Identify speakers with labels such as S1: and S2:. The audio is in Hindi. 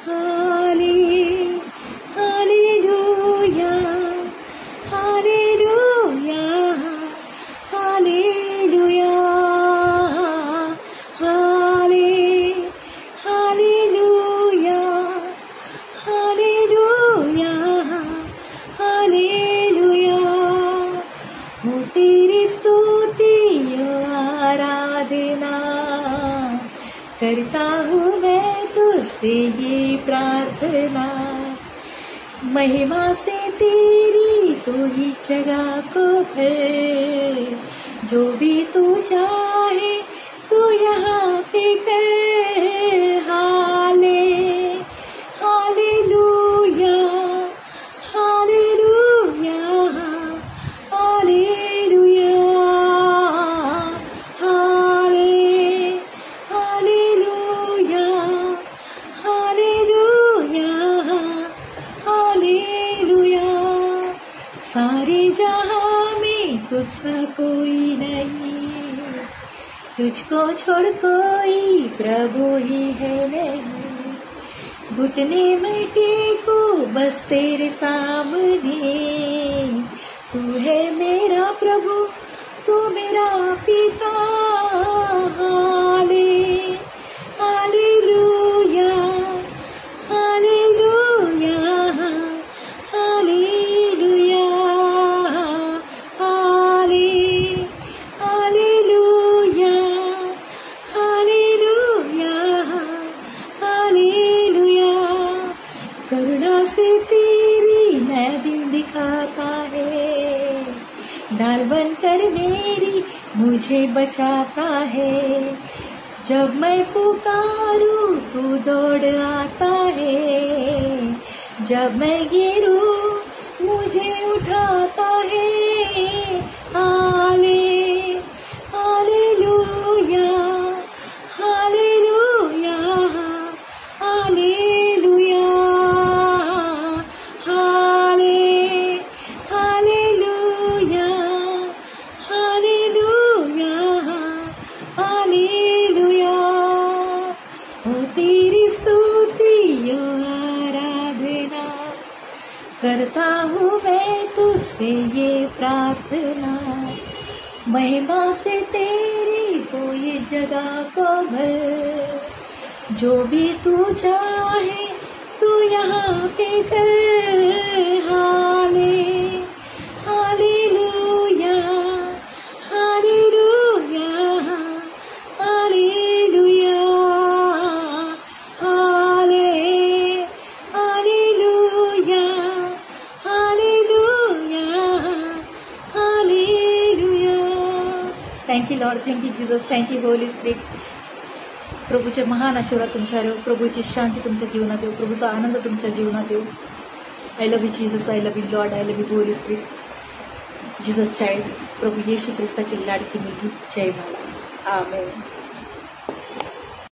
S1: हाले हालेलुया हालेलुया हालेलुया हाले हालेलुया हालेलुया हालेलुया हो तेरी स्तुति आराधना करता हूँ मैं तुझसे ये प्रार्थना। महिमा से तेरी तू ही जगह को भर, जो भी तू चाहे तू यहाँ पे कर। हाले हालेलुया हालेलुया हालेलुया हाले हालेलुया हालेलुया हालेलुया। सारे जहां में तुझसा कोई नहीं, तुझको छोड़ कोई प्रभु ही है नहीं। घुटने में टेको बस तेरे सामने, तू है मेरा प्रभु तू मेरा पिता। हाले हालेलुया हालेलुया हालेलुया हाले हालेलुया हालेलुया हालेलुया। करुणा से तेरी मैं दिन दिखाता है, ढाल बनकर मेरी मुझे बचाता है। जब मैं पुकारूं तू दौड़ आता है, जब मैं गिरूं मुझे उठाता है। हाले हालेलुया हालेलुया हालेलुया हाले हालेलुया हालेलुया हालेलुया। हो तेरी स्तुति आराधना करता हूँ मैं तुझसे ये प्रार्थना। महिमा से तेरी तो ये जगह को भर, जो भी तू चाहे तू यहाँ पे कर। हाले हालेलुया हालेलुया हालेलुया हाले hallelujah hallelujah hallelujah. Thank you Lord, thank you Jesus, thank you Holy Spirit. प्रभूचे महान आशीर्वाद तुमच्यावर येऊ, प्रभूची शांती तुमच्या जीवनात येऊ, प्रभूचा आनंद तुमच्या जीवनात येऊ। I love you Jesus, I love you Lord, I love you Holy Spirit. Jesus child, प्रभू येशू ख्रिस्ताची लाडकी मुलगी जय मला। आमेन।